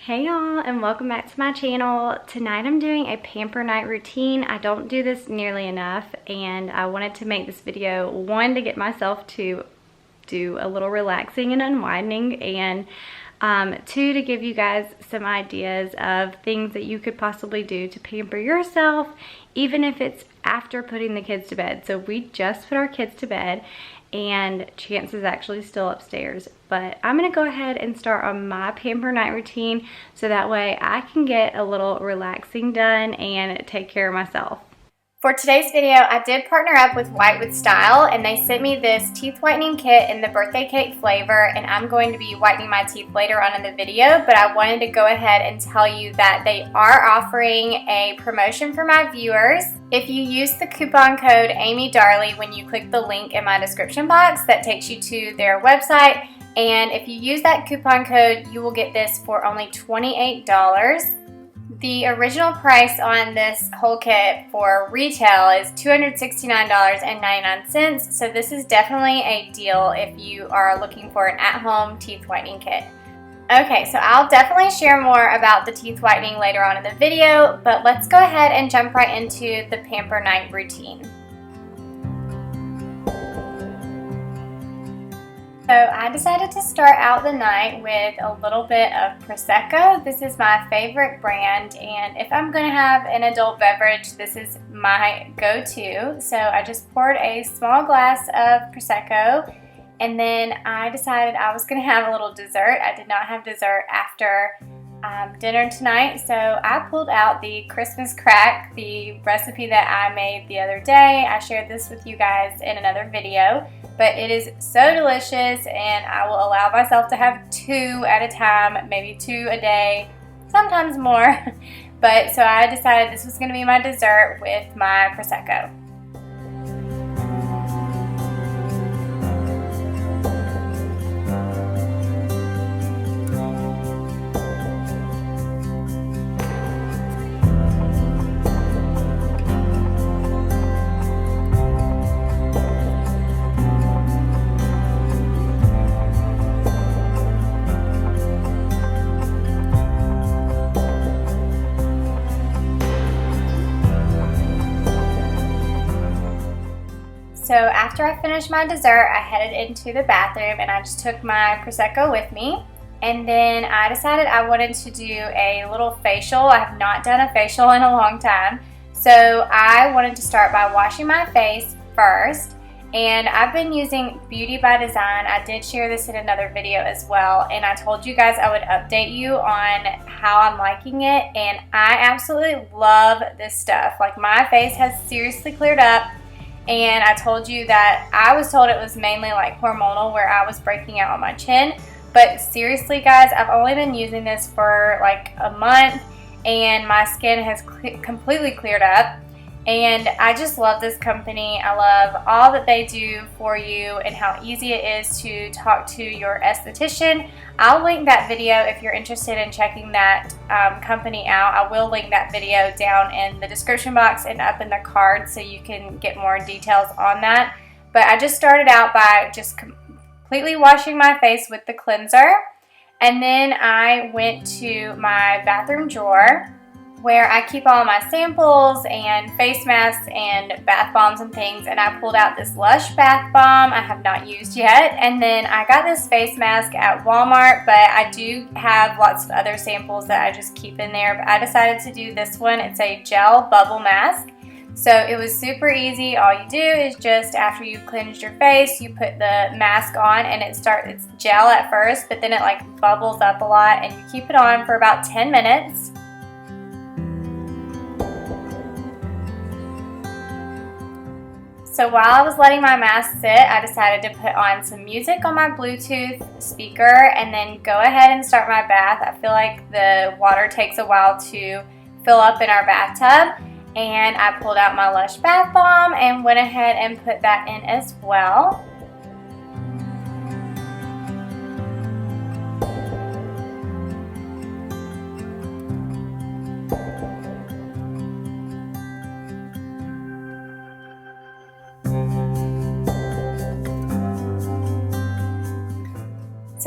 Hey y'all, and welcome back to my channel. Tonight I'm doing a pamper night routine. I don't do this nearly enough, and I wanted to make this video, one, to get myself to do a little relaxing and unwinding, and two, to give you guys some ideas of things that you could possibly do to pamper yourself, even if it's after putting the kids to bed. So we just put our kids to bed, and Chance is actually still upstairs, but I'm gonna go ahead and start on my pamper night routine so that way I can get a little relaxing done and take care of myself. For today's video, I did partner up with White with Style, and they sent me this teeth whitening kit in the birthday cake flavor, and I'm going to be whitening my teeth later on in the video, but I wanted to go ahead and tell you that they are offering a promotion for my viewers. If you use the coupon code AmyDarley when you click the link in my description box, that takes you to their website, and if you use that coupon code, you will get this for only $28. The original price on this whole kit for retail is $269.99, so this is definitely a deal if you are looking for an at-home teeth whitening kit. Okay, so I'll definitely share more about the teeth whitening later on in the video, but let's go ahead and jump right into the pamper night routine. So I decided to start out the night with a little bit of Prosecco. This is my favorite brand, and if I'm going to have an adult beverage, this is my go-to. So I just poured a small glass of Prosecco, and then I decided I was going to have a little dessert. I did not have dessert after dinner tonight, so I pulled out the Christmas crack, the recipe that I made the other day. I shared this with you guys in another video, but it is so delicious, and I will allow myself to have 2 at a time, maybe 2 a day, sometimes more. But so I decided this was going to be my dessert with my Prosecco. So after I finished my dessert, I headed into the bathroom and I just took my Prosecco with me. And then I decided I wanted to do a little facial. I have not done a facial in a long time. So I wanted to start by washing my face first. And I've been using Beauty by Design. I did share this in another video as well. And I told you guys I would update you on how I'm liking it. And I absolutely love this stuff. Like, my face has seriously cleared up. And I told you that I was told it was mainly like hormonal, where I was breaking out on my chin. But seriously guys, I've only been using this for like a month, and my skin has completely cleared up. And I just love this company. I love all that they do for you and how easy it is to talk to your esthetician. I'll link that video if you're interested in checking that company out. I will link that video down in the description box and up in the card so you can get more details on that. But I just started out by just completely washing my face with the cleanser. And then I went to my bathroom drawer, where I keep all my samples and face masks and bath bombs and things, and I pulled out this Lush bath bomb I have not used yet, and then I got this face mask at Walmart, but I do have lots of other samples that I just keep in there, but I decided to do this one. It's a gel bubble mask, so it was super easy. All you do is just, after you've cleansed your face, you put the mask on, and it's gel at first, but then it like bubbles up a lot, and you keep it on for about 10 minutes. So while I was letting my mask sit, I decided to put on some music on my Bluetooth speaker and then go ahead and start my bath. I feel like the water takes a while to fill up in our bathtub, and I pulled out my Lush bath bomb and went ahead and put that in as well.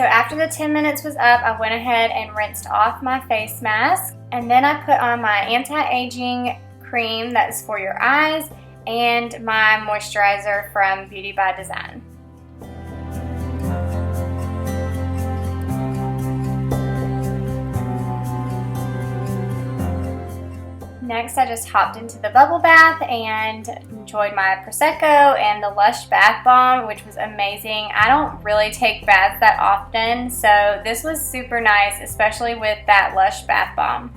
So after the 10 minutes was up, I went ahead and rinsed off my face mask, and then I put on my anti-aging cream that is for your eyes and my moisturizer from Beauty by Design. Next, I just hopped into the bubble bath and enjoyed my Prosecco and the Lush bath bomb, which was amazing. I don't really take baths that often, so this was super nice, especially with that Lush bath bomb.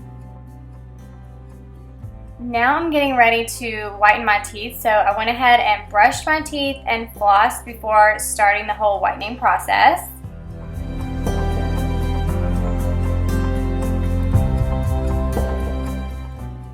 Now I'm getting ready to whiten my teeth, so I went ahead and brushed my teeth and flossed before starting the whole whitening process.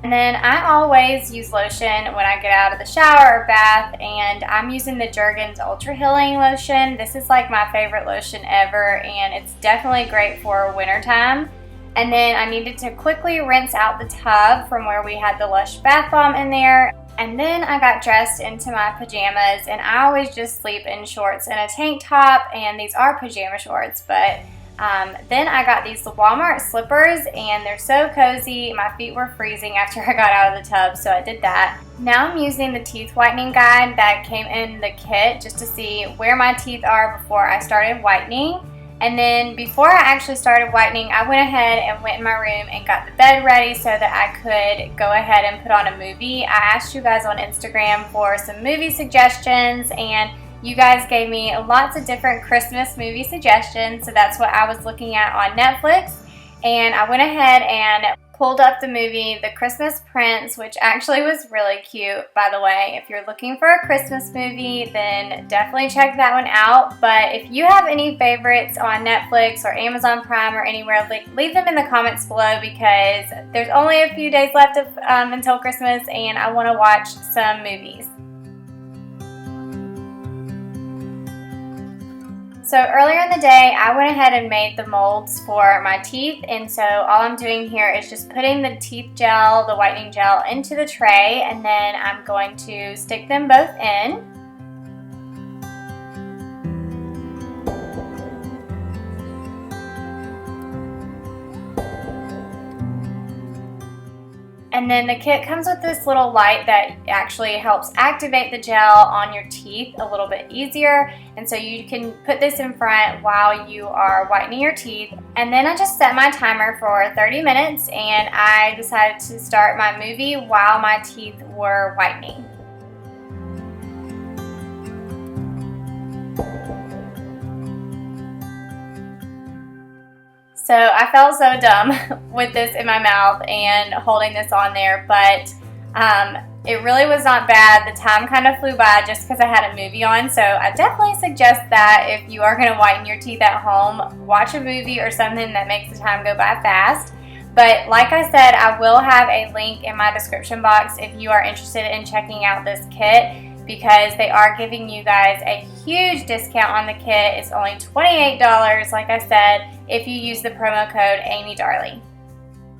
And then I always use lotion when I get out of the shower or bath, and I'm using the Jergens Ultra Healing Lotion. This is like my favorite lotion ever, and it's definitely great for winter time. And then I needed to quickly rinse out the tub from where we had the Lush bath bomb in there. And then I got dressed into my pajamas, and I always just sleep in shorts and a tank top, and these are pajama shorts, but then I got these Walmart slippers, and they're so cozy. My feet were freezing after I got out of the tub, so I did that. Now I'm using the teeth whitening guide that came in the kit just to see where my teeth are before I started whitening. And then before I actually started whitening, I went ahead and went in my room and got the bed ready so that I could go ahead and put on a movie. I asked you guys on Instagram for some movie suggestions, and you guys gave me lots of different Christmas movie suggestions, so that's what I was looking at on Netflix. And I went ahead and pulled up the movie The Christmas Prince, which actually was really cute, by the way. If you're looking for a Christmas movie, then definitely check that one out. But if you have any favorites on Netflix or Amazon Prime or anywhere, leave them in the comments below, because there's only a few days left until Christmas, and I want to watch some movies. So earlier in the day, I went ahead and made the molds for my teeth, and so all I'm doing here is just putting the teeth gel, the whitening gel, into the tray, and then I'm going to stick them both in. And then the kit comes with this little light that actually helps activate the gel on your teeth a little bit easier. And so you can put this in front while you are whitening your teeth. And then I just set my timer for 30 minutes, and I decided to start my movie while my teeth were whitening. So I felt so dumb with this in my mouth and holding this on there, but it really was not bad. The time kind of flew by just because I had a movie on, so I definitely suggest that if you are going to whiten your teeth at home, watch a movie or something that makes the time go by fast. But like I said, I will have a link in my description box if you are interested in checking out this kit, because they are giving you guys a huge discount on the kit. It's only $28, like I said, if you use the promo code AmyDarley.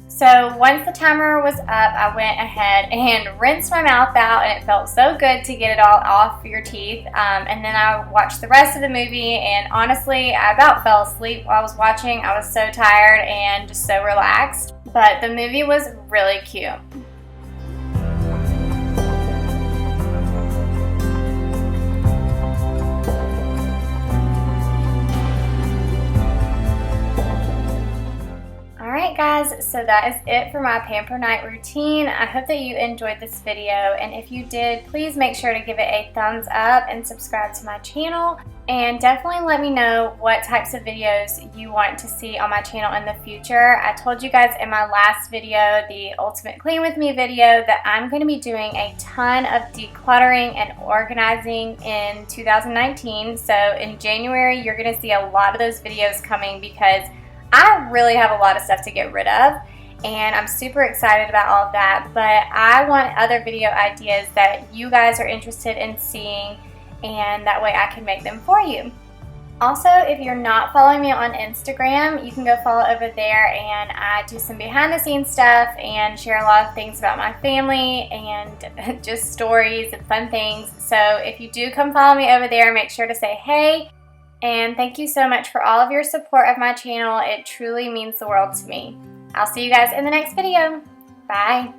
So once the timer was up, I went ahead and rinsed my mouth out, and it felt so good to get it all off your teeth. And then I watched the rest of the movie, and honestly, I about fell asleep while I was watching. I was so tired and just so relaxed. But the movie was really cute. Alright guys, so that is it for my Pamper Night routine. I hope that you enjoyed this video, and if you did, please make sure to give it a thumbs up and subscribe to my channel. And definitely let me know what types of videos you want to see on my channel in the future. I told you guys in my last video, the Ultimate Clean With Me video, that I'm going to be doing a ton of decluttering and organizing in 2019. So in January, you're going to see a lot of those videos coming, because I really have a lot of stuff to get rid of, and I'm super excited about all of that. But I want other video ideas that you guys are interested in seeing, and that way I can make them for you. Also, if you're not following me on Instagram, you can go follow over there, and I do some behind the scenes stuff and share a lot of things about my family and just stories and fun things. So if you do come follow me over there, make sure to say hey. And thank you so much for all of your support of my channel. It truly means the world to me. I'll see you guys in the next video. Bye.